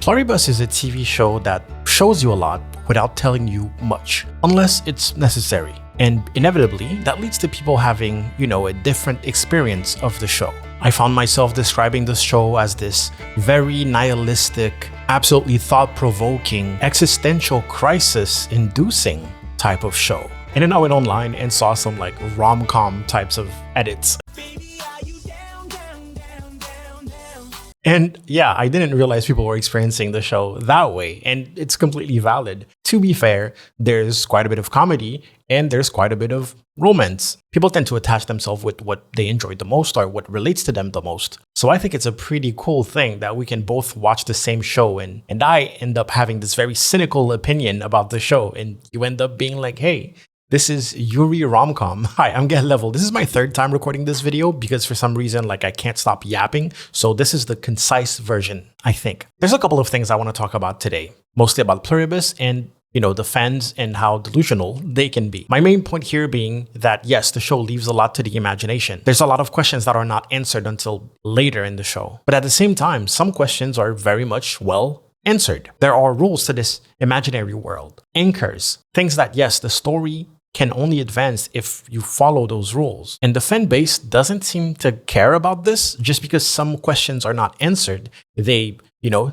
Pluribus is a TV show that shows you a lot without telling you much, unless it's necessary. And inevitably, that leads to people having, a different experience of the show. I found myself describing this show as this very nihilistic, absolutely thought-provoking, existential crisis-inducing type of show. And then I went online and saw some rom-com types of edits. And yeah, I didn't realize people were experiencing the show that way, and it's completely valid. To be fair, there's quite a bit of comedy and there's quite a bit of romance. People tend to attach themselves with what they enjoy the most or what relates to them the most. So I think it's a pretty cool thing that we can both watch the same show and I end up having this very cynical opinion about the show, and you end up being like, hey, this is Yuri Romcom. Hi, I'm Get Level. This is my third time recording this video because for some reason, I can't stop yapping. So this is the concise version, I think. There's a couple of things I want to talk about today, mostly about Pluribus and the fans and how delusional they can be. My main point here being that yes, the show leaves a lot to the imagination. There's a lot of questions that are not answered until later in the show. But at the same time, some questions are very much well answered. There are rules to this imaginary world, anchors, things that yes, the story can only advance if you follow those rules. And the fan base doesn't seem to care about this. Just because some questions are not answered, they,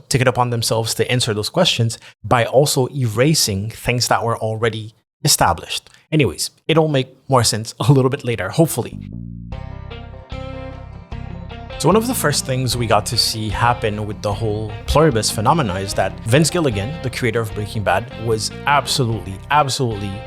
take it upon themselves to answer those questions by also erasing things that were already established. Anyways, it'll make more sense a little bit later, hopefully. So one of the first things we got to see happen with the whole Pluribus phenomena is that Vince Gilligan, the creator of Breaking Bad, was absolutely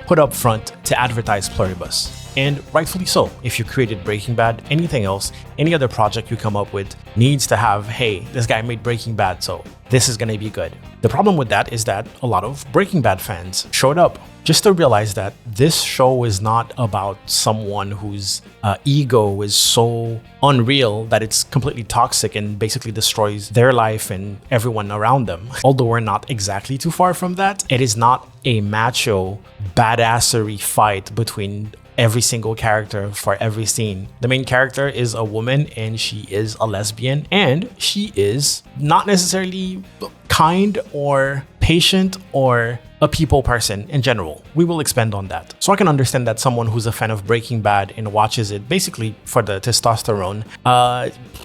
put up front to advertise Pluribus. And rightfully so. If you created Breaking Bad, anything else, any other project you come up with needs to have, hey, this guy made Breaking Bad, so this is gonna be good. The problem with that is that a lot of Breaking Bad fans showed up just to realize that this show is not about someone whose ego is so unreal that it's completely toxic and basically destroys their life and everyone around them. Although we're not exactly too far from that, it is not a macho badassery fight between every single character for every scene. The main character is a woman and she is a lesbian, and she is not necessarily kind or patient or a people person in general. We will expand on that. So I can understand that someone who's a fan of Breaking Bad and watches it basically for the testosterone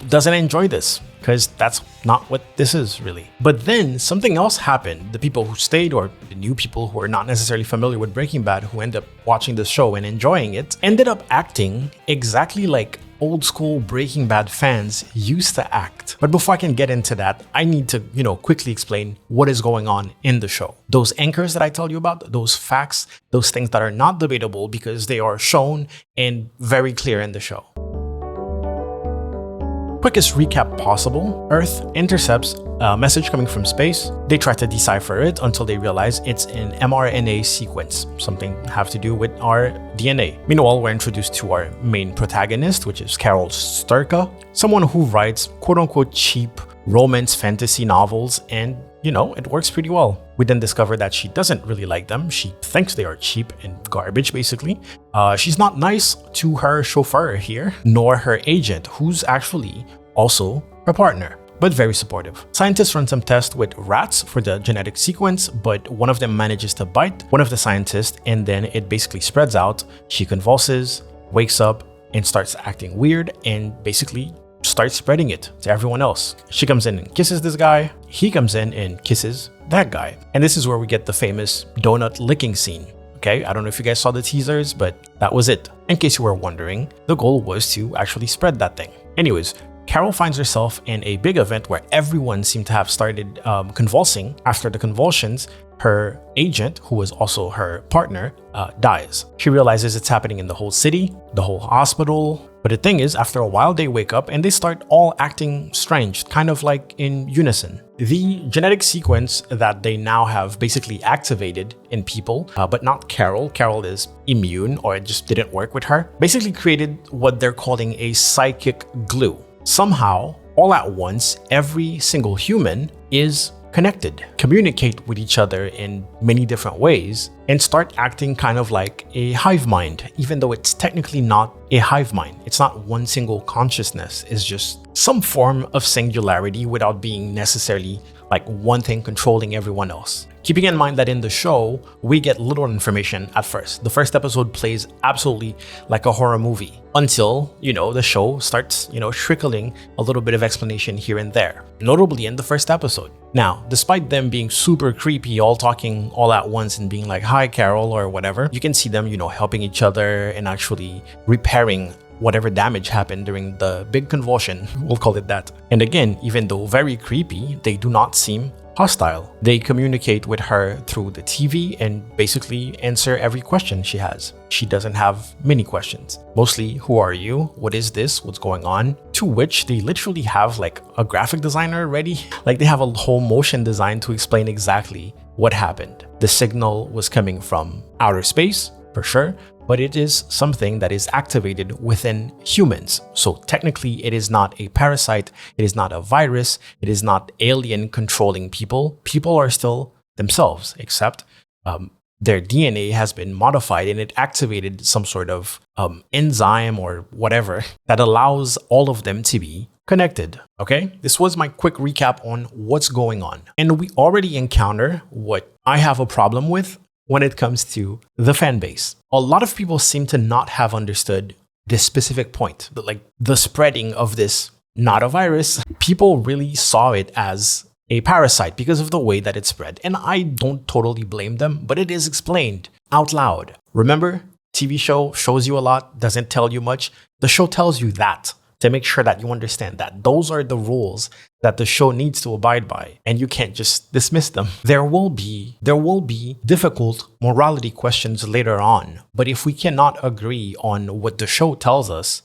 doesn't enjoy this, because that's not what this is really. But then something else happened. The people who stayed, or the new people who are not necessarily familiar with Breaking Bad, who end up watching the show and enjoying it, ended up acting exactly like old school Breaking Bad fans used to act. But before I can get into that, I need to, quickly explain what is going on in the show. Those anchors that I tell you about, those facts, those things that are not debatable because they are shown and very clear in the show. Quickest recap possible. Earth intercepts a message coming from space. They try to decipher it until they realize it's an mRNA sequence, something have to do with our DNA. Meanwhile, we're introduced to our main protagonist, which is Carol Sturka, someone who writes quote-unquote cheap romance fantasy novels, and it works pretty well. We then discover that she doesn't really like them. She thinks they are cheap and garbage, basically. She's not nice to her chauffeur here, nor her agent, who's actually also her partner, but very supportive. Scientists run some tests with rats for the genetic sequence, but one of them manages to bite one of the scientists, and then it basically spreads out. She convulses, wakes up, and starts acting weird, and basically starts spreading it to everyone else. She comes in and kisses this guy. He comes in and kisses that guy. And this is where we get the famous donut licking scene. Okay, I don't know if you guys saw the teasers, but that was it. In case you were wondering, the goal was to actually spread that thing. Anyways, Carol finds herself in a big event where everyone seemed to have started convulsing. After the convulsions, her agent, who was also her partner, dies. She realizes it's happening in the whole city, the whole hospital. But the thing is, after a while, they wake up and they start all acting strange, kind of like in unison. The genetic sequence that they now have basically activated in people, but not Carol. Carol is immune, or it just didn't work with her. Basically created what they're calling a psychic glue. Somehow, all at once, every single human is connected, communicate with each other in many different ways, and start acting kind of like a hive mind, even though it's technically not a hive mind. It's not one single consciousness. It's just some form of singularity without being necessarily like one thing controlling everyone else. Keeping in mind that in the show, we get little information at first. The first episode plays absolutely like a horror movie until, the show starts, trickling a little bit of explanation here and there, notably in the first episode. Now, despite them being super creepy, all talking all at once and being like, "Hi, Carol," or whatever, you can see them, helping each other and actually repairing whatever damage happened during the big convulsion, we'll call it that. And again, even though very creepy, they do not seem hostile. They communicate with her through the TV and basically answer every question she has. She doesn't have many questions. Mostly, who are you? What is this? What's going on? To which they literally have like a graphic designer ready. Like they have a whole motion design to explain exactly what happened. The signal was coming from outer space, for sure, but it is something that is activated within humans. So technically, it is not a parasite, it is not a virus, it is not alien controlling people. People are still themselves, except their DNA has been modified and it activated some sort of enzyme or whatever that allows all of them to be connected. Okay, this was my quick recap on what's going on. And we already encounter what I have a problem with when it comes to the fan base. A lot of people seem to not have understood this specific point, like the spreading of this, not a virus. People really saw it as a parasite because of the way that it spread. And I don't totally blame them, but it is explained out loud. Remember, TV show shows you a lot, doesn't tell you much. The show tells you that to make sure that you understand that those are the rules that the show needs to abide by, and you can't just dismiss them. There will be difficult morality questions later on, but if we cannot agree on what the show tells us,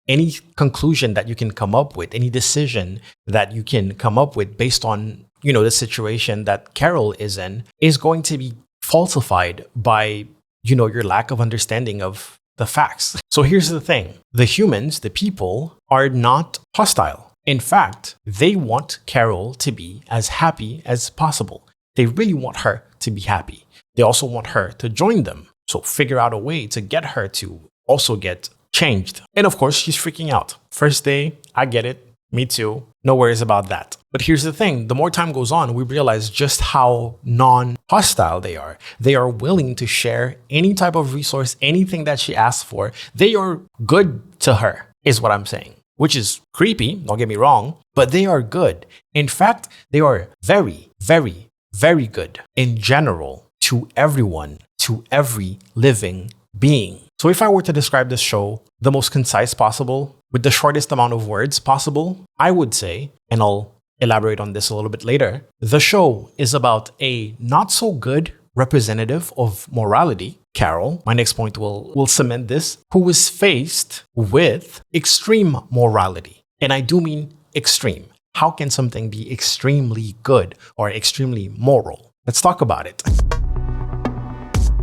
any conclusion that you can come up with, any decision that you can come up with based on, the situation that Carol is in, is going to be falsified by, your lack of understanding of the facts. So here's the thing. The humans, the people, are not hostile. In fact, they want Carol to be as happy as possible. They really want her to be happy. They also want her to join them. So figure out a way to get her to also get changed. And of course, she's freaking out. First day, I get it. Me too. No worries about that. But here's the thing. The more time goes on, we realize just how non-hostile they are. They are willing to share any type of resource, anything that she asks for. They are good to her, is what I'm saying, which is creepy. Don't get me wrong, but they are good. In fact, they are very, very, very good in general to everyone, to every living being. So if I were to describe this show the most concise possible, with the shortest amount of words possible, I would say, and I'll elaborate on this a little bit later, the show is about a not so good representative of morality, Carol, my next point will cement this, who was faced with extreme morality. And I do mean extreme. How can something be extremely good or extremely moral? Let's talk about it.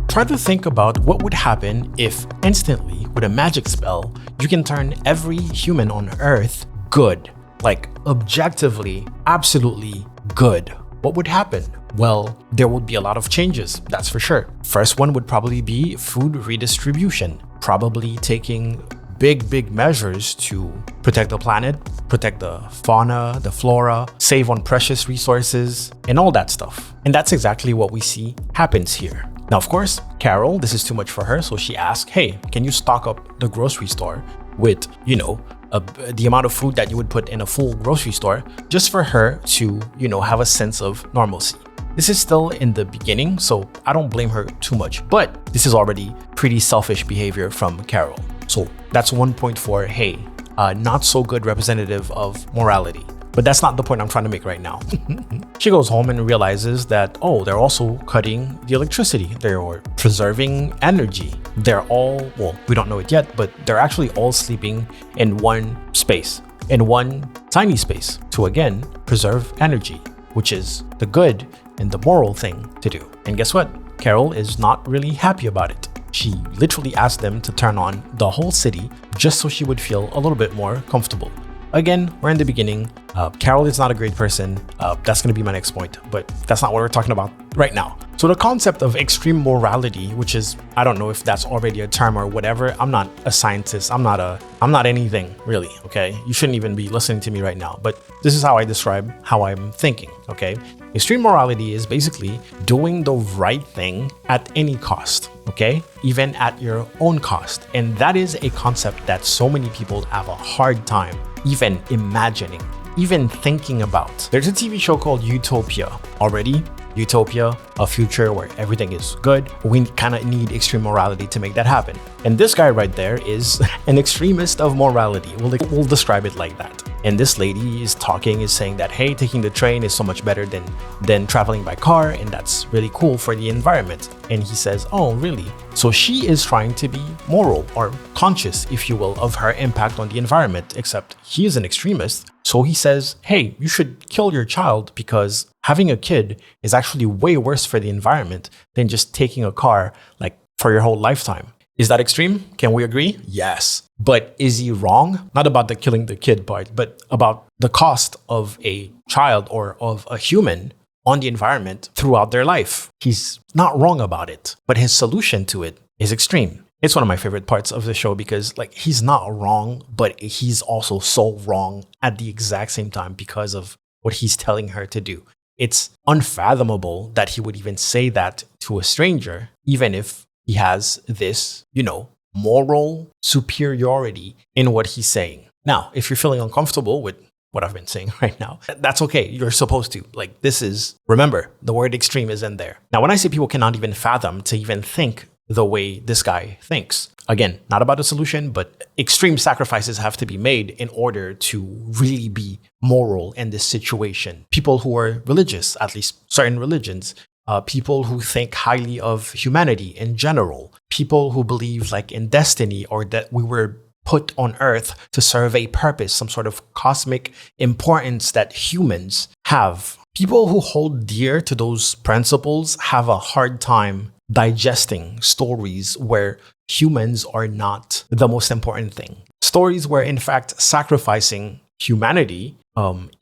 Try to think about what would happen if instantly, with a magic spell, you can turn every human on Earth good, like objectively, absolutely good. What would happen? Well, there would be a lot of changes, that's for sure. First one would probably be food redistribution, probably taking big measures to protect the planet, protect the fauna, the flora, save on precious resources, and all that stuff. And that's exactly what we see happens here. Now, of course, Carol, this is too much for her, so she asked, hey, can you stock up the grocery store with, the amount of food that you would put in a full grocery store, just for her to, have a sense of normalcy. This is still in the beginning, so I don't blame her too much, but this is already pretty selfish behavior from Carol. So that's one point for, hey, not so good representative of morality. But that's not the point I'm trying to make right now. She goes home and realizes that, they're also cutting the electricity. They're preserving energy. They're all, we don't know it yet, but they're actually all sleeping in one space, in one tiny space to, again, preserve energy, which is the good and the moral thing to do. And guess what? Carol is not really happy about it. She literally asked them to turn on the whole city just so she would feel a little bit more comfortable. Again, we're in the beginning. Carol is not a great person. That's going to be my next point, but that's not what we're talking about right now. So the concept of extreme morality, which is, I don't know if that's already a term or whatever. I'm not a scientist. I'm not anything really, okay? You shouldn't even be listening to me right now, but this is how I describe how I'm thinking, okay? Extreme morality is basically doing the right thing at any cost, okay? Even at your own cost. And that is a concept that so many people have a hard time even imagining, even thinking about. There's a TV show called Utopia already. Utopia, a future where everything is good. We kind of need extreme morality to make that happen. And this guy right there is an extremist of morality. We'll describe it like that. And this lady is saying that, hey, taking the train is so much better than traveling by car, and that's really cool for the environment. And he says, oh, really? So she is trying to be moral or conscious, if you will, of her impact on the environment, except he is an extremist. So he says, hey, you should kill your child because having a kid is actually way worse for the environment than just taking a car like for your whole lifetime. Is that extreme? Can we agree? Yes. But is he wrong? Not about the killing the kid part, but about the cost of a child or of a human on the environment throughout their life. He's not wrong about it, but his solution to it is extreme. It's one of my favorite parts of the show because like he's not wrong, but he's also so wrong at the exact same time because of what he's telling her to do. It's unfathomable that he would even say that to a stranger, even if he has this, moral superiority in what he's saying. Now, if you're feeling uncomfortable with what I've been saying right now, that's okay. You're supposed to. Remember, the word extreme is in there. Now, when I say people cannot even fathom to even think the way this guy thinks, again, not about a solution, but extreme sacrifices have to be made in order to really be moral in this situation. People who are religious, at least certain religions, people who think highly of humanity in general, people who believe in destiny or that we were put on earth to serve a purpose, some sort of cosmic importance that humans have. People who hold dear to those principles have a hard time digesting stories where humans are not the most important thing. Stories where, in fact, sacrificing humanity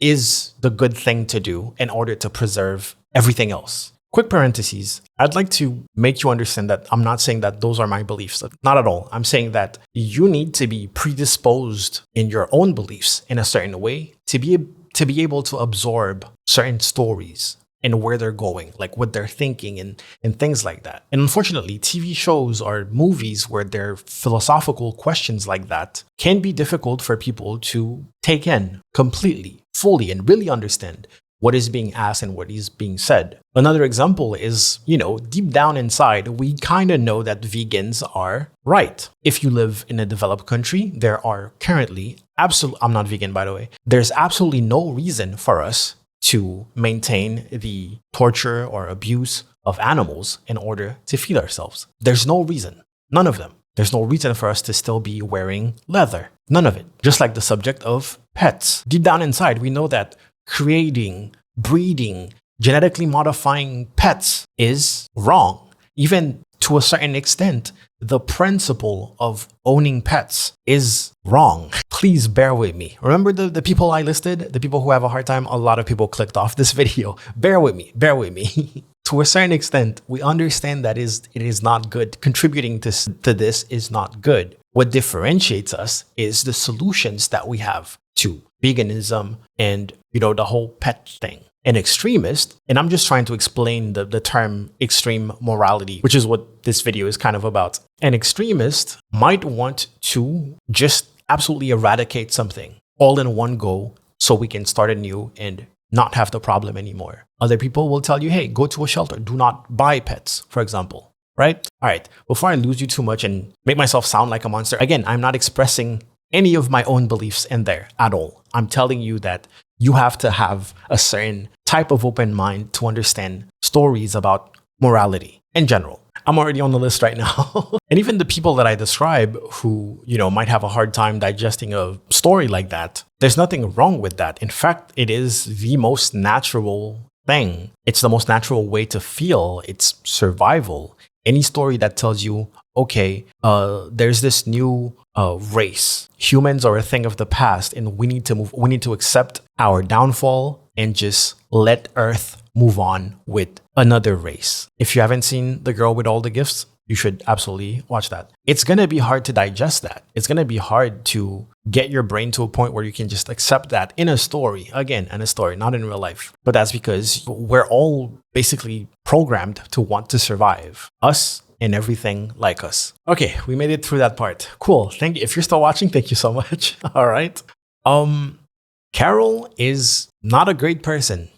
is the good thing to do in order to preserve everything else. Quick parentheses, I'd like to make you understand that I'm not saying that those are my beliefs. Not at all. I'm saying that you need to be predisposed in your own beliefs in a certain way to be able to absorb certain stories and where they're going, like what they're thinking and things like that. And unfortunately, TV shows or movies where there are philosophical questions like that can be difficult for people to take in completely, fully, and really understand what is being asked and what is being said. Another example is, deep down inside, we kind of know that vegans are right. If you live in a developed country, there are currently I'm not vegan, by the way. There's absolutely no reason for us to maintain the torture or abuse of animals in order to feed ourselves. There's no reason. None of them. There's no reason for us to still be wearing leather. None of it. Just like the subject of pets. Deep down inside, we know that creating, breeding, genetically modifying pets is wrong. Even to a certain extent, the principle of owning pets is wrong. Please bear with me. Remember the people I listed? The people who have a hard time? A lot of people clicked off this video. Bear with me. To a certain extent, we understand that it is not good. Contributing to this is not good. What differentiates us is the solutions that we have to veganism and, the whole pet thing. An extremist, and I'm just trying to explain the term extreme morality, which is what this video is kind of about. An extremist might want to just absolutely eradicate something all in one go so we can start anew and not have the problem anymore. Other people will tell you, hey, go to a shelter. Do not buy pets, for example. Right? All right. Before I lose you too much and make myself sound like a monster, again, I'm not expressing any of my own beliefs in there at all. I'm telling you that you have to have a certain type of open mind to understand stories about morality in general. I'm already on the list right now. And even the people that I describe who, might have a hard time digesting a story like that, there's nothing wrong with that. In fact, it is the most natural thing. It's the most natural way to feel. It's survival. Any story that tells you, okay, there's this new race. Humans are a thing of the past and we need to accept our downfall and just let Earth move on with another race. If you haven't seen The Girl with All the Gifts, you should absolutely watch that. It's going to be hard to digest that. It's going to be hard to get your brain to a point where you can just accept that in a story. Again, in a story, not in real life. But that's because we're all basically programmed to want to survive. Us and everything like us. Okay, we made it through that part. Cool. Thank you. If you're still watching, thank you so much. All right. Carol is not a great person.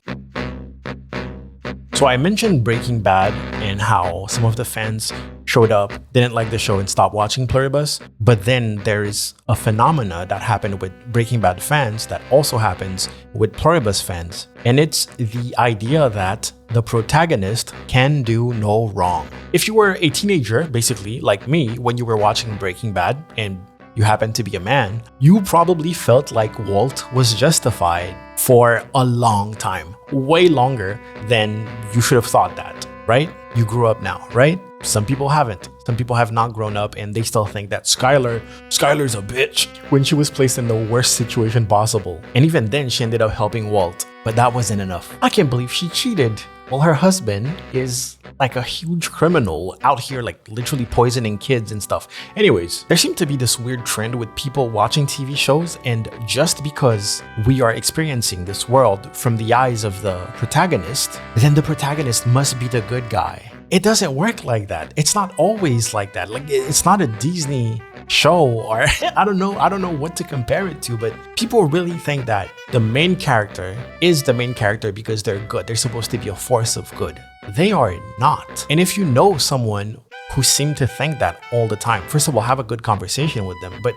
So I mentioned Breaking Bad and how some of the fans showed up, didn't like the show and stopped watching Pluribus. But then there's a phenomena that happened with Breaking Bad fans that also happens with Pluribus fans. And it's the idea that the protagonist can do no wrong. If you were a teenager, basically like me, when you were watching Breaking Bad and you happen to be a man, you probably felt like Walt was justified for a long time, way longer than you should have thought that, right? You grew up now, right? Some people haven't. Some people have not grown up and they still think that Skylar's a bitch when she was placed in the worst situation possible. And even then, she ended up helping Walt, but that wasn't enough. I can't believe she cheated. Well, her husband is like a huge criminal out here, like literally poisoning kids and stuff. Anyways, there seemed to be this weird trend with people watching TV shows, and just because we are experiencing this world from the eyes of the protagonist, then the protagonist must be the good guy. It doesn't work like that. It's not always like that. Like, it's not a Disney show, or I don't know what to compare it to, but people really think that the main character is the main character because they're good. They're supposed to be a force of good. They are not. And if you know someone who seem to think that all the time, first of all, have a good conversation with them. But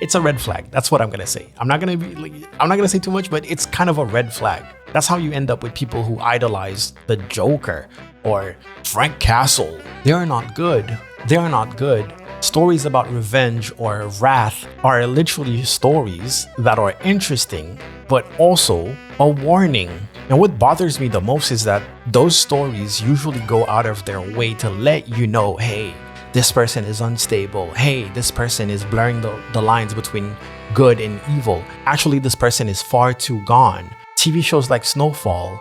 it's a red flag. That's what I'm gonna say. I'm not gonna say too much, but it's kind of a red flag. That's how you end up with people who idolize the Joker or Frank Castle. They are not good. They are not good. Stories about revenge or wrath are literally stories that are interesting, but also a warning. And what bothers me the most is that those stories usually go out of their way to let you know, hey, this person is unstable. Hey, this person is blurring the lines between good and evil. Actually, this person is far too gone. TV shows like Snowfall,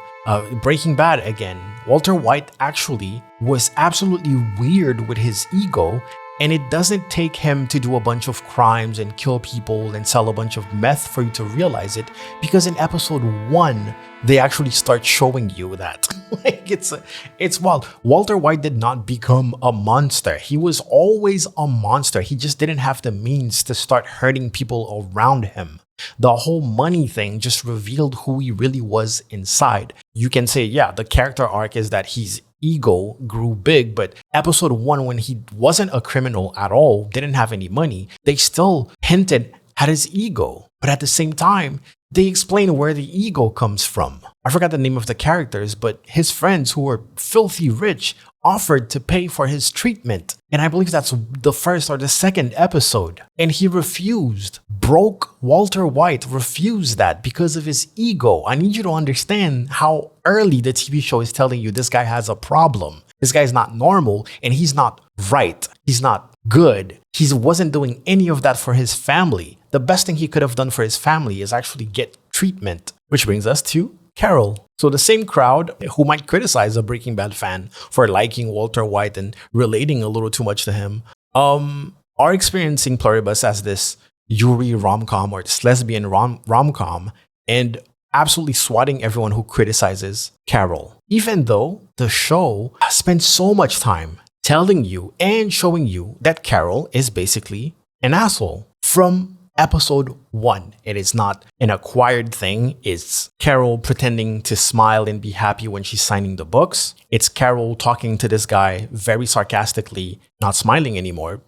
Breaking Bad again, Walter White actually was absolutely weird with his ego, and it doesn't take him to do a bunch of crimes and kill people and sell a bunch of meth for you to realize it, because in episode 1, they actually start showing you that. Like, it's wild. Walter White did not become a monster. He was always a monster. He just didn't have the means to start hurting people around him. The whole money thing just revealed who he really was inside. You can say, yeah, the character arc is that his ego grew big, but episode 1, when he wasn't a criminal at all, didn't have any money, they still hinted at his ego. But at the same time, they explain where the ego comes from. I forgot the name of the characters, but his friends who were filthy rich offered to pay for his treatment. And I believe that's the first or the second episode. And he refused. Broke Walter White refused that because of his ego. I need you to understand how early the TV show is telling you this guy has a problem. This guy's not normal and he's not right. He's not good. He wasn't doing any of that for his family. The best thing he could have done for his family is actually get treatment. Which brings us to Carol. So the same crowd who might criticize a Breaking Bad fan for liking Walter White and relating a little too much to him, are experiencing Pluribus as this Yuri rom-com or this lesbian rom-com and absolutely swatting everyone who criticizes Carol. Even though the show spends so much time telling you and showing you that Carol is basically an asshole from episode 1. It is not an acquired thing. It's Carol pretending to smile and be happy when she's signing the books. It's Carol talking to this guy very sarcastically, not smiling anymore,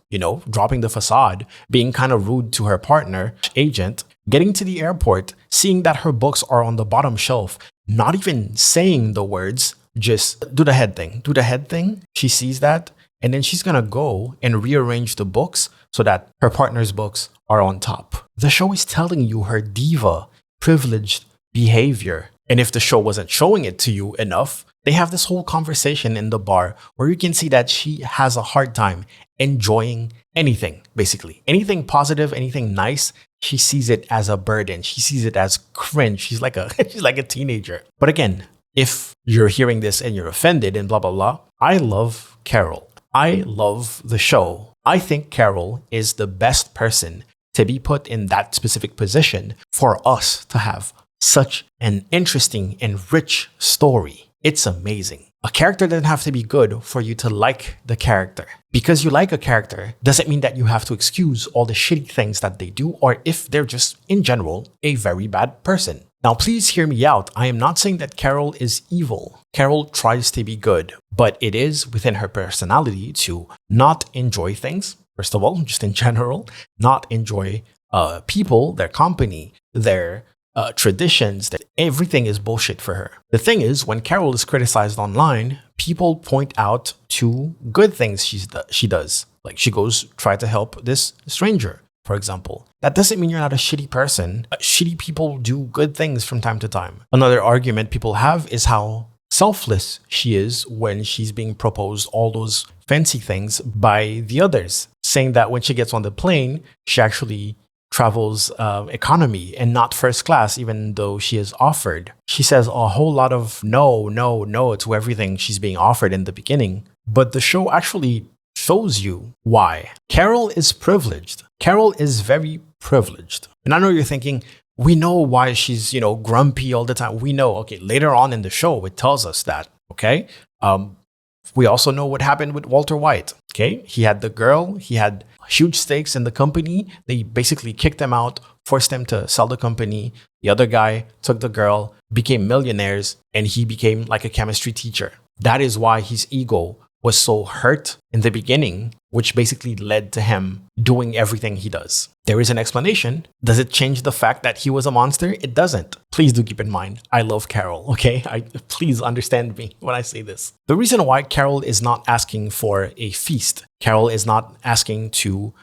dropping the facade, being kind of rude to her partner, agent, getting to the airport, seeing that her books are on the bottom shelf, not even saying the words, just do the head thing. She sees that, and then she's gonna go and rearrange the books so that her partner's books are on top. The show is telling you her diva, privileged behavior. And if the show wasn't showing it to you enough, they have this whole conversation in the bar where you can see that she has a hard time enjoying anything, basically. Anything positive, anything nice, she sees it as a burden. She sees it as cringe. She's like a teenager. But again, if you're hearing this and you're offended and blah, blah, blah, I love Carol. I love the show. I think Carol is the best person to be put in that specific position for us to have such an interesting and rich story. It's amazing. A character doesn't have to be good for you to like the character. Because you like a character doesn't mean that you have to excuse all the shitty things that they do, or if they're just, in general, a very bad person. Now, please hear me out. I am not saying that Carol is evil. Carol tries to be good, but it is within her personality to not enjoy things. First of all, just in general, not enjoy people, their company, their traditions, that everything is bullshit for her. The thing is, when Carol is criticized online, people point out to good things she does. Like she goes try to help this stranger, for example. That doesn't mean you're not a shitty person. Shitty people do good things from time to time. Another argument people have is how selfless she is when she's being proposed all those fancy things by the others, saying that when she gets on the plane, she actually travels economy and not first class, even though she is offered. She says a whole lot of no to everything she's being offered in the beginning. But the show actually shows you why. Carol is privileged. Carol is very privileged. And I know you're thinking, we know why she's, grumpy all the time. We know, okay, later on in the show, it tells us that, okay? We also know what happened with Walter White, okay? He had the girl, he had huge stakes in the company. They basically kicked him out, forced him to sell the company. The other guy took the girl, became millionaires, and he became like a chemistry teacher. That is why his ego was so hurt in the beginning, which basically led to him doing everything he does. There is an explanation. Does it change the fact that he was a monster? It doesn't. Please do keep in mind, I love Carol, okay? Please understand me when I say this. The reason why Carol is not asking for a feast, Carol is not asking to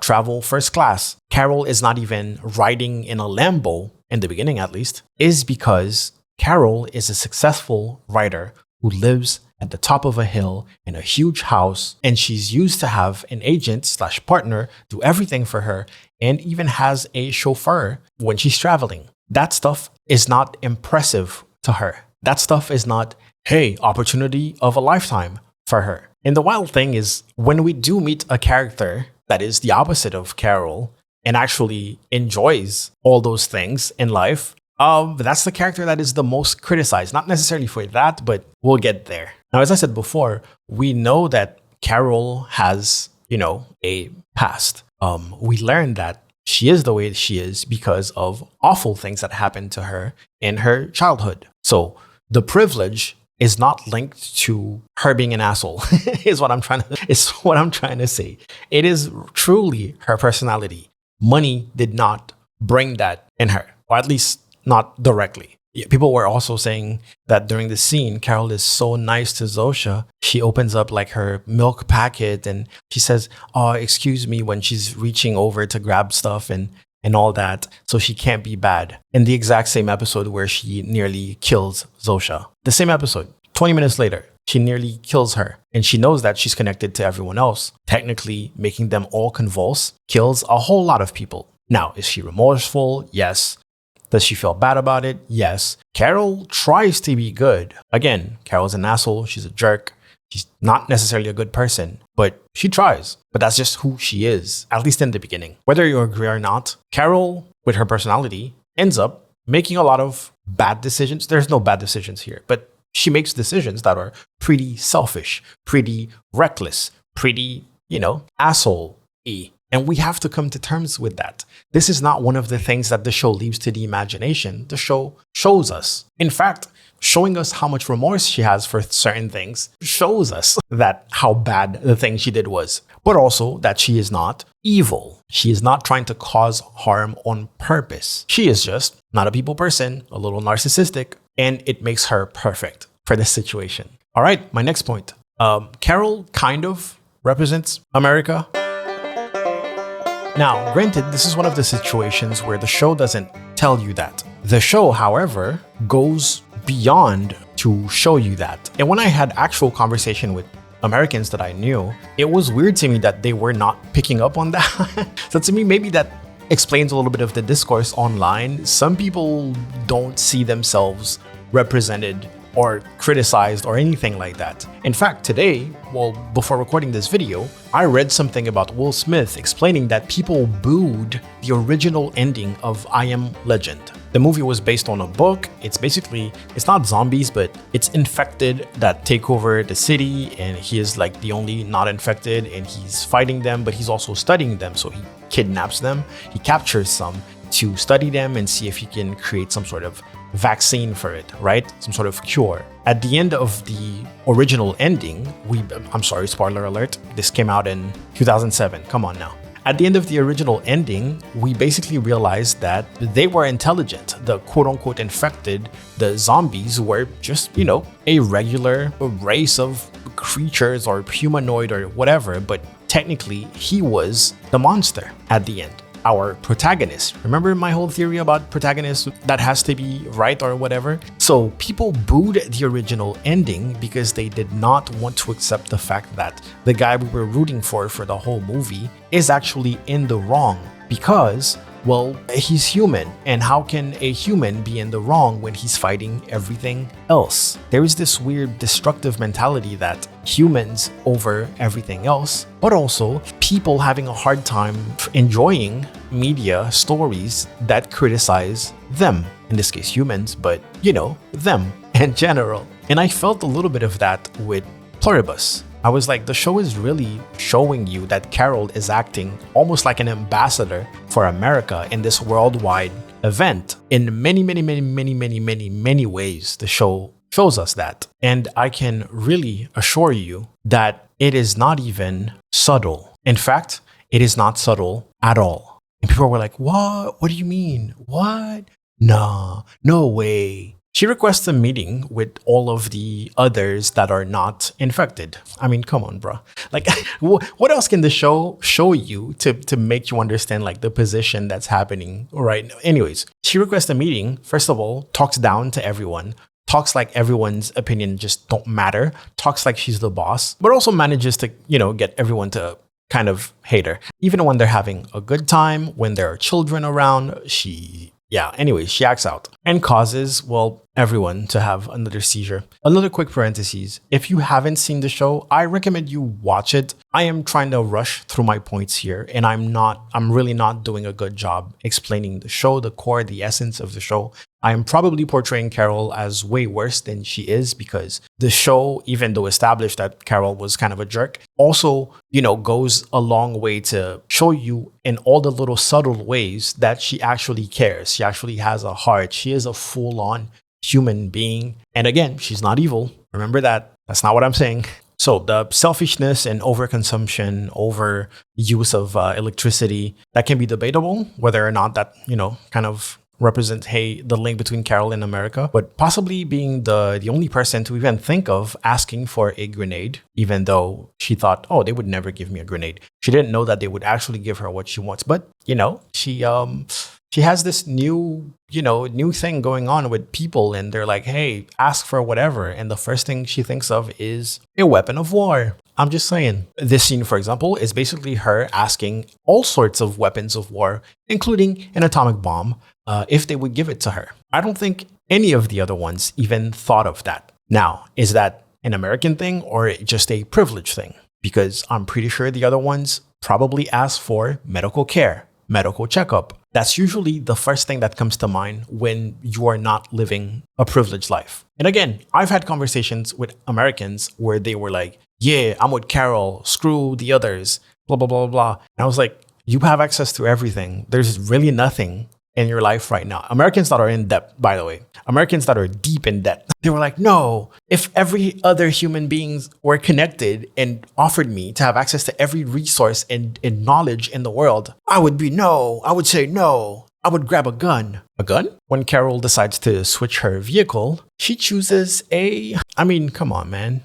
travel first class, Carol is not even riding in a Lambo, in the beginning at least, is because Carol is a successful writer who lives at the top of a hill in a huge house, and she's used to have an agent/partner do everything for her and even has a chauffeur when she's traveling. That stuff is not impressive to her. That stuff is not, hey, opportunity of a lifetime for her. And the wild thing is, when we do meet a character that is the opposite of Carol and actually enjoys all those things in life, that's the character that is the most criticized. Not necessarily for that, but we'll get there. Now, as I said before, we know that Carol has, a past. We learned that she is the way she is because of awful things that happened to her in her childhood. So the privilege is not linked to her being an asshole, is what I'm trying to say. It is truly her personality. Money did not bring that in her, or at least not directly. People were also saying that during the scene, Carol is so nice to Zosha. She opens up like her milk packet and she says, "Oh, excuse me," when she's reaching over to grab stuff and all that. So she can't be bad. In the exact same episode where she nearly kills Zosha. The same episode, 20 minutes later, she nearly kills her. And she knows that she's connected to everyone else, technically making them all convulse, kills a whole lot of people. Now, is she remorseful? Yes. Does she feel bad about it? Yes. Carol tries to be good. Again, Carol's an asshole. She's a jerk. She's not necessarily a good person, but she tries. But that's just who she is, at least in the beginning. Whether you agree or not, Carol, with her personality, ends up making a lot of bad decisions. There's no bad decisions here, but she makes decisions that are pretty selfish, pretty reckless, pretty, asshole-y. And we have to come to terms with that. This is not one of the things that the show leaves to the imagination. The show shows us. In fact, showing us how much remorse she has for certain things shows us that how bad the thing she did was. But also that she is not evil. She is not trying to cause harm on purpose. She is just not a people person, a little narcissistic, and it makes her perfect for this situation. All right, my next point. Carol kind of represents America. Now, granted, this is one of the situations where the show doesn't tell you that. The show, however, goes beyond to show you that. And when I had actual conversation with Americans that I knew, it was weird to me that they were not picking up on that. So to me, maybe that explains a little bit of the discourse online. Some people don't see themselves represented or criticized or anything like that. In fact, today, well, before recording this video, I read something about Will Smith explaining that people booed the original ending of I Am Legend. The movie was based on a book. It's not zombies, but it's infected that take over the city, and he is like the only not infected, and he's fighting them, but he's also studying them. So he kidnaps them, he captures some to study them and see if he can create some sort of vaccine for it, right? Some sort of cure. At the end of the original ending, I'm sorry, spoiler alert, this came out in 2007. Come on now. At the end of the original ending, we basically realized that they were intelligent. The quote-unquote infected, the zombies, were just, a regular race of creatures or humanoid or whatever, but technically he was the monster at the end. Our protagonist. Remember my whole theory about protagonist that has to be right or whatever? So people booed the original ending because they did not want to accept the fact that the guy we were rooting for the whole movie is actually in the wrong because, well, he's human. And how can a human be in the wrong when he's fighting everything else? There is this weird destructive mentality that humans over everything else, but also people having a hard time enjoying media stories that criticize them. In this case, humans, but them in general. And I felt a little bit of that with Pluribus. I was like, the show is really showing you that Carol is acting almost like an ambassador for America in this worldwide event. In many, many, many, many, many, many, many ways, the show shows us that. And I can really assure you that it is not even subtle. In fact, it is not subtle at all. And people were like, what? What do you mean? What? Nah, no way. She requests a meeting with all of the others that are not infected. I mean, come on, bro. Like, what else can the show show you to make you understand like the position that's happening right now? Anyways, she requests a meeting. First of all, talks down to everyone. Talks like everyone's opinion just don't matter. Talks like she's the boss, but also manages to, get everyone to kind of hate her. Even when they're having a good time, when there are children around, she acts out and causes, well, everyone to have another seizure. Another quick parenthesis. If you haven't seen the show, I recommend you watch it. I am trying to rush through my points here, and I'm really not doing a good job explaining the show, the core, the essence of the show. I am probably portraying Carol as way worse than she is because the show, even though established that Carol was kind of a jerk, also, goes a long way to show you in all the little subtle ways that she actually cares. She actually has a heart. She is a full-on human being. And again, she's not evil. Remember that. That's not what I'm saying. So the selfishness and overconsumption, over use of electricity, that can be debatable, whether or not that, kind of represent, the link between Carol and America, but possibly being the only person to even think of asking for a grenade, even though she thought, they would never give me a grenade. She didn't know that they would actually give her what she wants. But, she has this new thing going on with people, and they're like, hey, ask for whatever. And the first thing she thinks of is a weapon of war. I'm just saying. This scene, for example, is basically her asking all sorts of weapons of war, including an atomic bomb, if they would give it to her. I don't think any of the other ones even thought of that. Now, is that an American thing or just a privilege thing? Because I'm pretty sure the other ones probably ask for medical care, medical checkup. That's usually the first thing that comes to mind when you are not living a privileged life. And again, I've had conversations with Americans where they were like, yeah, I'm with Carol, screw the others, blah, blah, blah, blah. And I was like, you have access to everything. There's really nothing in your life right now. Americans that are in debt, by the way, Americans that are deep in debt, they were like, no, if every other human beings were connected and offered me to have access to every resource and knowledge in the world, I would say no. I would grab a gun. A gun? When Carol decides to switch her vehicle, she chooses come on, man.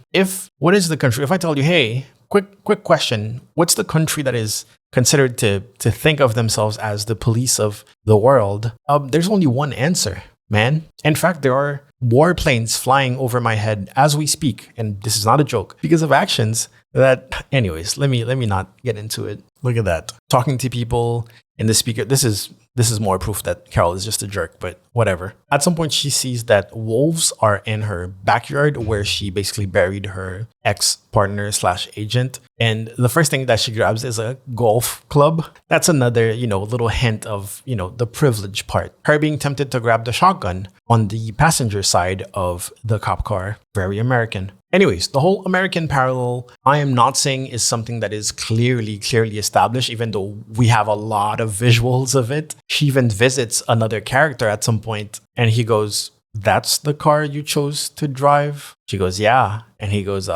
What is the country? If I tell you, hey, quick question, what's the country that is considered to think of themselves as the police of the world? There's only one answer, man. In fact, there are warplanes flying over my head as we speak, and this is not a joke, because of actions that, anyways, let me not get into it. Look at that. Talking to people in the speaker. This is more proof that Carol is just a jerk, but whatever. At some point, she sees that wolves are in her backyard where she basically buried her ex-partner / agent. And the first thing that she grabs is a golf club. That's another, little hint of, the privilege part. Her being tempted to grab the shotgun on the passenger side of the cop car. Very American. Anyways, the whole American parallel, I am not saying is something that is clearly established, even though we have a lot of visuals of it. She even visits another character at some point and he goes, "That's the car you chose to drive?" She goes, "Yeah." And he goes,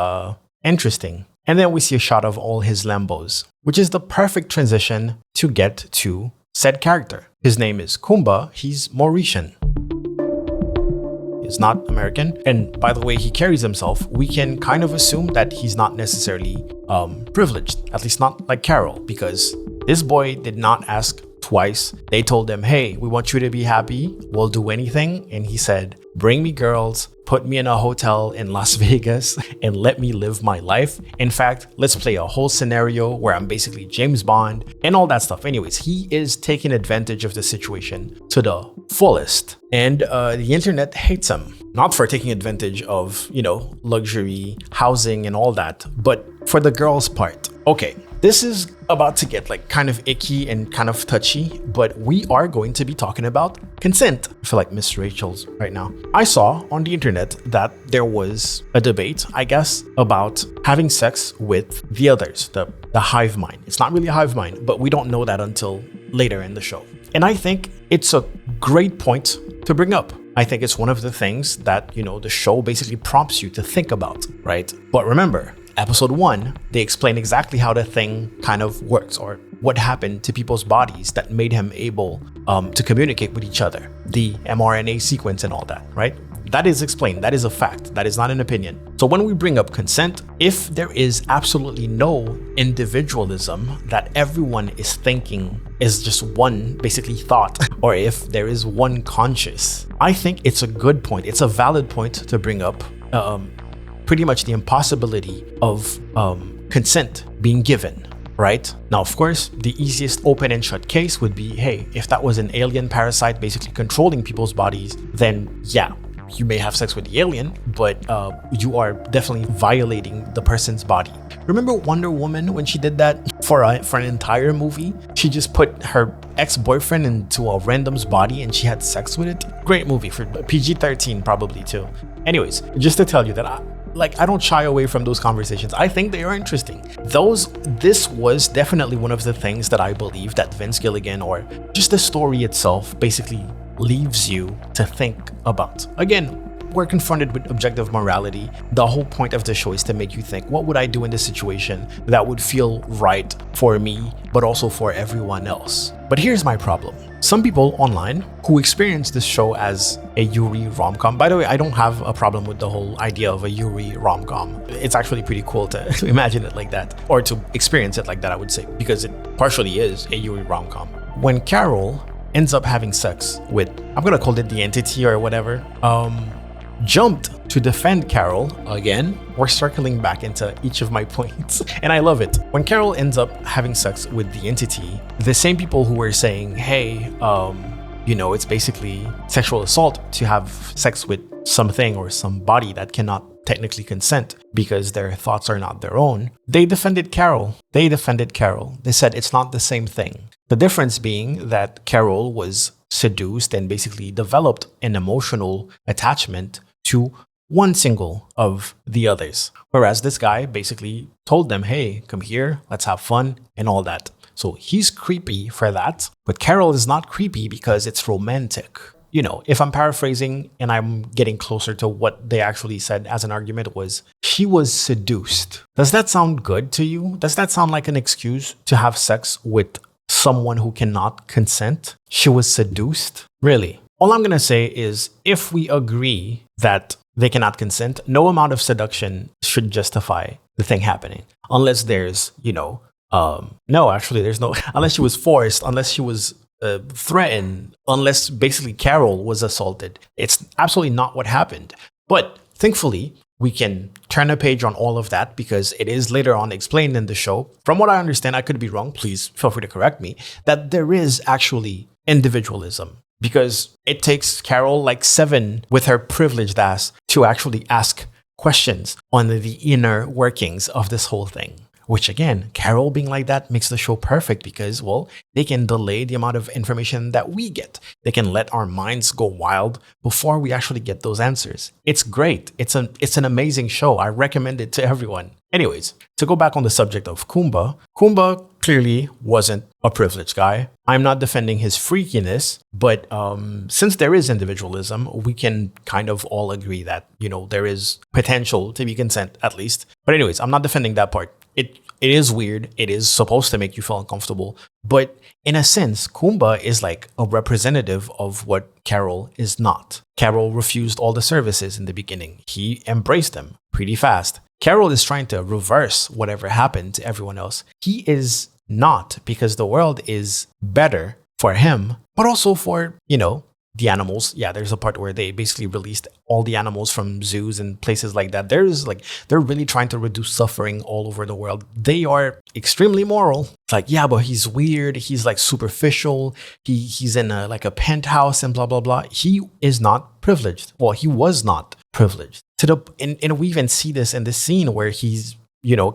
"Interesting." And then we see a shot of all his Lambos, which is the perfect transition to get to said character. His name is Kumba. He's Mauritian. Is not American. And by the way he carries himself, we can kind of assume that he's not necessarily privileged, at least not like Carol, because this boy did not ask twice. They told him, "Hey, we want you to be happy. We'll do anything." And he said, "Bring me girls, put me in a hotel in Las Vegas and let me live my life. In fact, let's play a whole scenario where I'm basically James Bond," and all that stuff. Anyways, he is taking advantage of the situation to the fullest. And the internet hates him. Not for taking advantage of, luxury, housing and all that, but for the girls' part. Okay, this is about to get kind of icky and kind of touchy, but we are going to be talking about consent. I feel like Miss Rachel's right now. I saw on the internet that there was a debate, I guess, about having sex with the others, the hive mind. It's not really a hive mind, but we don't know that until later in the show. And I think it's a great point to bring up. I think it's one of the things that, the show basically prompts you to think about, right? But remember, episode 1, they explain exactly how the thing kind of works or what happened to people's bodies that made him able to communicate with each other. The mRNA sequence and all that, right? That is explained. That is a fact. That is not an opinion. So when we bring up consent, if there is absolutely no individualism that everyone is thinking is just one basically thought, or if there is one conscious, I think it's a good point. It's a valid point to bring up pretty much the impossibility of consent being given, right? Now, of course, the easiest open and shut case would be, hey, if that was an alien parasite basically controlling people's bodies, then yeah, you may have sex with the alien, but you are definitely violating the person's body. Remember Wonder Woman when she did that for an entire movie? She just put her ex-boyfriend into a random's body and she had sex with it. Great movie for PG-13 probably too. Anyways, just to tell you that I don't shy away from those conversations. I think they are interesting. This was definitely one of the things that I believe that Vince Gilligan, or just the story itself, basically leaves you to think about. Again, we're confronted with objective morality. The whole point of the show is to make you think, what would I do in this situation that would feel right for me, but also for everyone else? But here's my problem. Some people online who experience this show as a Yuri rom-com. By the way, I don't have a problem with the whole idea of a Yuri rom-com. It's actually pretty cool to imagine it like that, or to experience it like that, I would say, because it partially is a Yuri rom-com. When Carol ends up having sex with, I'm gonna call it the entity or whatever, jumped to defend Carol. Again, we're circling back into each of my points, and I love it. When Carol ends up having sex with the entity, the same people who were saying, hey, it's basically sexual assault to have sex with something or somebody that cannot technically consent because their thoughts are not their own, they defended Carol. They said it's not the same thing. The difference being that Carol was seduced and basically developed an emotional attachment to one single of the others. Whereas this guy basically told them, hey, come here, let's have fun and all that. So he's creepy for that, but Carol is not creepy because it's romantic. If I'm paraphrasing and I'm getting closer to what they actually said as an argument was, she was seduced. Does that sound good to you? Does that sound like an excuse to have sex with someone who cannot consent? She was seduced? Really? All I'm going to say is, if we agree that they cannot consent, no amount of seduction should justify the thing happening. Unless there's, there's no, unless she was forced, unless she was threatened, unless basically Carol was assaulted. It's absolutely not what happened. But thankfully, we can turn a page on all of that because it is later on explained in the show. From what I understand, I could be wrong. Please feel free to correct me, that there is actually individualism because it takes Carol like 7 with her privileged ass to actually ask questions on the inner workings of this whole thing. Which again, Carol being like that makes the show perfect because, well, they can delay the amount of information that we get. They can let our minds go wild before we actually get those answers. It's great. It's an amazing show. I recommend it to everyone. Anyways, to go back on the subject of Kumba, Kumba clearly wasn't a privileged guy. I'm not defending his freakiness, but since there is individualism, we can kind of all agree that, there is potential to be consent at least. But anyways, I'm not defending that part. It is weird. It is supposed to make you feel uncomfortable. But in a sense, Kumba is like a representative of what Carol is not. Carol refused all the services in the beginning. He embraced them pretty fast. Carol is trying to reverse whatever happened to everyone else. He is not, because the world is better for him, but also for, the animals. Yeah, there's a part where they basically released all the animals from zoos and places like that. They're really trying to reduce suffering all over the world. They are extremely moral. It's like, yeah, but he's weird. He's like superficial. He's in a penthouse and blah, blah, blah. He is not privileged. Well, he was not privileged. And we even see this in the scene where he's,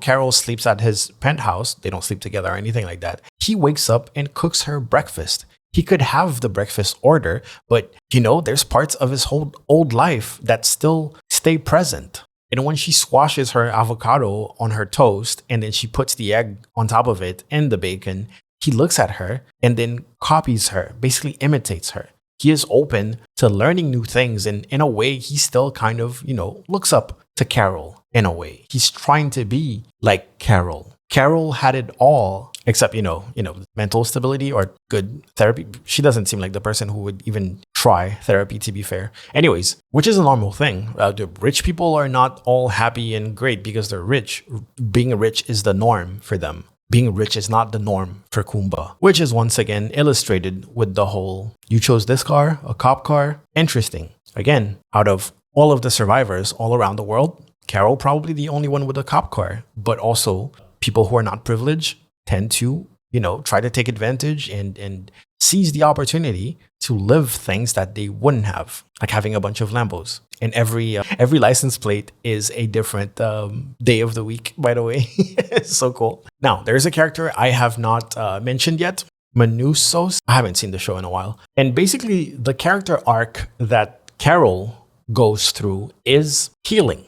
Carol sleeps at his penthouse. They don't sleep together or anything like that. He wakes up and cooks her breakfast. He could have the breakfast order, but, there's parts of his whole old life that still stay present. And when she squashes her avocado on her toast and then she puts the egg on top of it and the bacon, he looks at her and then copies her, basically imitates her. He is open to learning new things. And in a way, he still kind of, looks up to Carol in a way. He's trying to be like Carol. Carol had it all except, mental stability or good therapy. She doesn't seem like the person who would even try therapy, to be fair. Anyways, which is a normal thing. The rich people are not all happy and great because they're rich. Being rich is the norm for them. Being rich is not the norm for Kumba, which is once again illustrated with the whole, you chose this car, a cop car. Interesting. Again, out of all of the survivors all around the world, Carol probably the only one with a cop car, but also people who are not privileged tend to, try to take advantage and seize the opportunity to live things that they wouldn't have, like having a bunch of Lambos. And every license plate is a different day of the week, by the way. It's so cool. Now, there's a character I have not mentioned yet, Manusos. I haven't seen the show in a while. And basically, the character arc that Carol goes through is healing.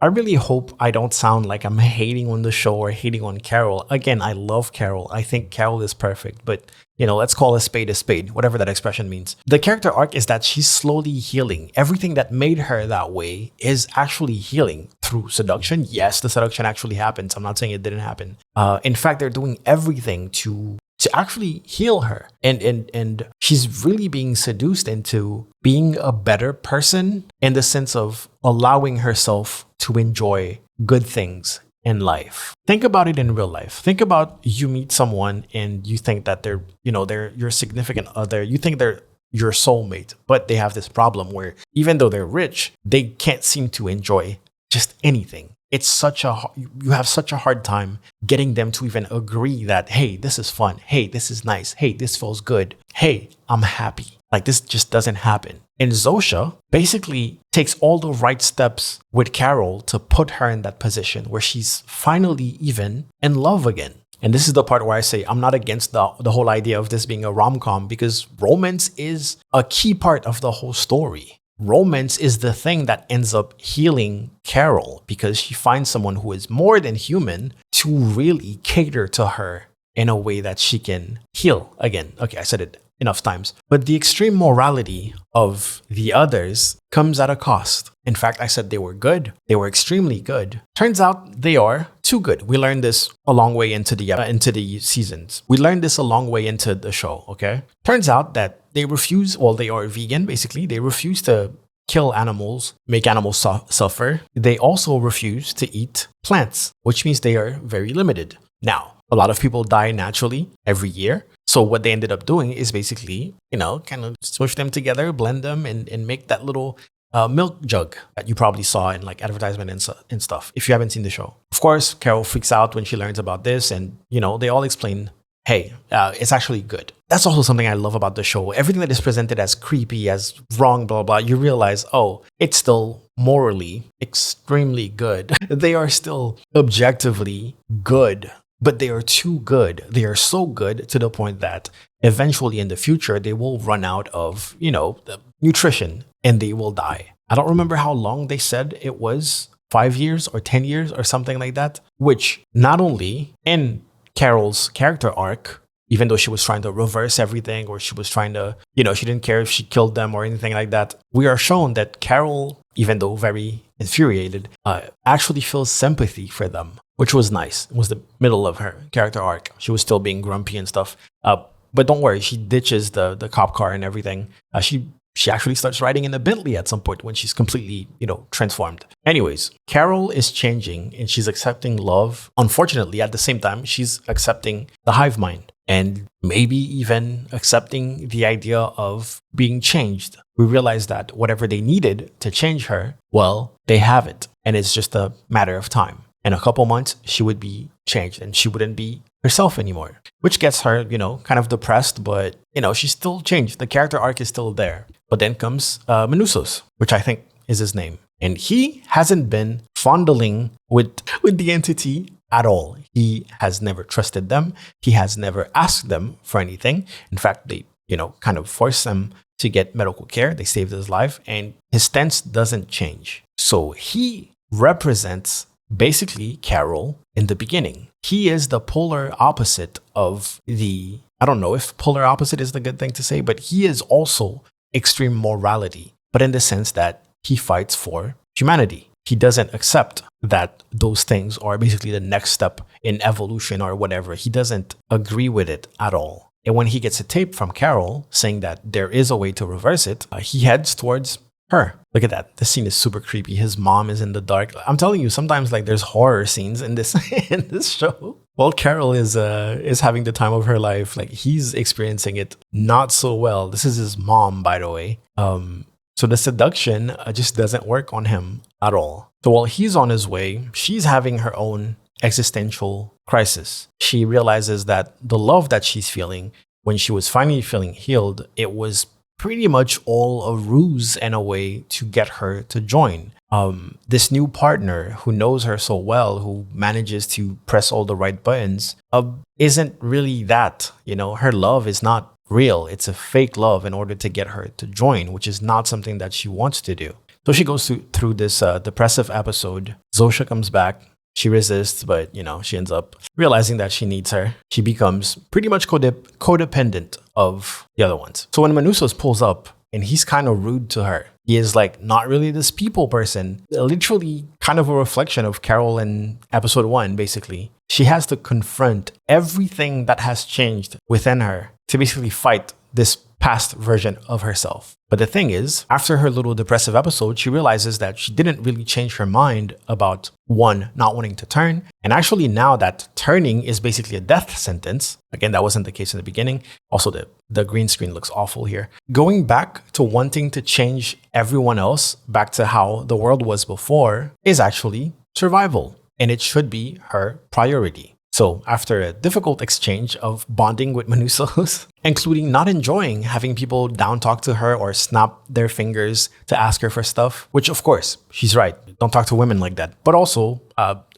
I really hope I don't sound like I'm hating on the show or hating on Carol. Again, I love Carol. I think Carol is perfect, but let's call a spade, whatever that expression means. The character arc is that she's slowly healing. Everything that made her that way is actually healing through seduction. Yes, the seduction actually happens. I'm not saying it didn't happen. In fact, they're doing everything to actually heal her. And she's really being seduced into being a better person in the sense of allowing herself to enjoy good things in life. Think about it in real life. Think about you meet someone and you think that they're your significant other. You think they're your soulmate, but they have this problem where even though they're rich, they can't seem to enjoy just anything. You have such a hard time getting them to even agree that, hey, this is fun. Hey, this is nice. Hey, this feels good. Hey, I'm happy. Like this just doesn't happen. And Zosha basically takes all the right steps with Carol to put her in that position where she's finally even in love again. And this is the part where I say I'm not against the whole idea of this being a rom-com because romance is a key part of the whole story. Romance is the thing that ends up healing Carol because she finds someone who is more than human to really cater to her in a way that she can heal again. Okay, I said it enough times. But the extreme morality of the others comes at a cost. In fact, I said they were good. They were extremely good. Turns out they are too good. We learned this a long way into the seasons. We learned this a long way into the show, okay? Turns out that they are vegan, basically. They refuse to kill animals, make animals suffer. They also refuse to eat plants, which means they are very limited. Now, a lot of people die naturally every year. So what they ended up doing is basically, kind of smush them together, blend them and make that little milk jug that you probably saw in like advertisement and stuff if you haven't seen the show. Of course, Carol freaks out when she learns about this, and they all explain, hey, it's actually good. That's also something I love about the show. Everything that is presented as creepy, as wrong, blah, blah, you realize, oh, it's still morally extremely good. They are still objectively good, but they are too good. They are so good to the point that eventually in the future, they will run out of, the nutrition and they will die. I don't remember how long they said it was, 5 years or 10 years or something like that, which not only in Carol's character arc, even though she was trying to reverse everything, or she was trying to, she didn't care if she killed them or anything like that. We are shown that Carol, even though very infuriated, actually feels sympathy for them, which was nice. It was the middle of her character arc. She was still being grumpy and stuff. But don't worry, she ditches the cop car and everything. She actually starts riding in a Bentley at some point when she's completely, transformed. Anyways, Carol is changing and she's accepting love. Unfortunately, at the same time, she's accepting the hive mind and maybe even accepting the idea of being changed. We realize that whatever they needed to change her, well, they have it. And it's just a matter of time. In a couple months, she would be changed and she wouldn't be herself anymore, which gets her, kind of depressed, but, she's still changed. The character arc is still there. But then comes Manusos, which I think is his name. And he hasn't been fondling with the entity at all. He has never trusted them. He has never asked them for anything. In fact, they, kind of forced him to get medical care. They saved his life and his stance doesn't change. So he represents basically Carol in the beginning. He is the polar opposite of I don't know if polar opposite is the good thing to say, but he is also extreme morality, but in the sense that he fights for humanity. He doesn't accept that those things are basically the next step in evolution or whatever. He doesn't agree with it at all. And when he gets a tape from Carol saying that there is a way to reverse it, he heads towards her. Look at that. This scene is super creepy. His mom is in the dark. I'm telling you, sometimes like there's horror scenes in this in this show. While Carol is having the time of her life, like he's experiencing it not so well. This is his mom, by the way. So the seduction just doesn't work on him at all. So while he's on his way, she's having her own existential crisis. She realizes that the love that she's feeling when she was finally feeling healed, it was pretty much all a ruse and a way to get her to join. This new partner who knows her so well, who manages to press all the right buttons, isn't really that. Her love is not real. It's a fake love in order to get her to join, which is not something that she wants to do. So she goes through this depressive episode. Zosha comes back. She resists, but, she ends up realizing that she needs her. She becomes pretty much codependent of the other ones. So when Manusos pulls up and he's kind of rude to her, he is like not really this people person, literally kind of a reflection of Carol in episode 1, basically. She has to confront everything that has changed within her to basically fight this past version of herself. But the thing is, after her little depressive episode, she realizes that she didn't really change her mind about one, not wanting to turn. And actually now that turning is basically a death sentence. Again, that wasn't the case in the beginning. Also, the green screen looks awful here. Going back to wanting to change everyone else back to how the world was before is actually survival. And it should be her priority. So after a difficult exchange of bonding with Manusos, including not enjoying having people down talk to her or snap their fingers to ask her for stuff, which of course, she's right. Don't talk to women like that. But also,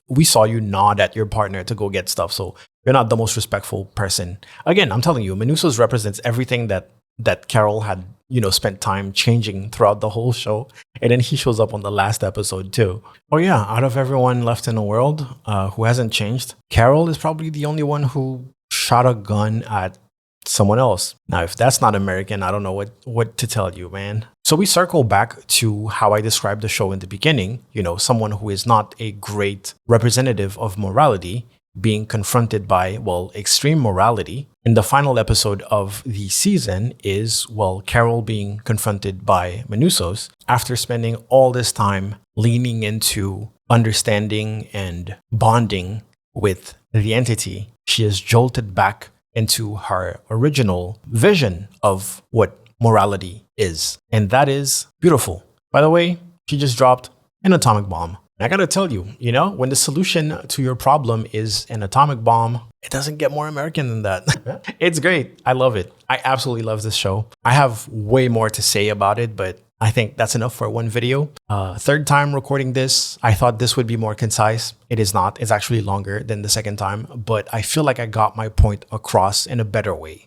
we saw you nod at your partner to go get stuff. So you're not the most respectful person. Again, I'm telling you, Manusos represents everything that Carol had, spent time changing throughout the whole show. And then he shows up on the last episode too. Oh yeah, out of everyone left in the world who hasn't changed, Carol is probably the only one who shot a gun at someone else. Now, if that's not American, I don't know what to tell you, man. So we circle back to how I described the show in the beginning, someone who is not a great representative of morality, being confronted by, extreme morality. And the final episode of the season is, Carol being confronted by Manusos after spending all this time leaning into understanding and bonding with the entity. She is jolted back into her original vision of what morality is. And that is beautiful. By the way, she just dropped an atomic bomb. And I gotta tell you, when the solution to your problem is an atomic bomb, it doesn't get more American than that. It's great. I love it. I absolutely love this show. I have way more to say about it, but I think that's enough for one video. Third time recording this, I thought this would be more concise. It is not. It's actually longer than the second time, but I feel like I got my point across in a better way.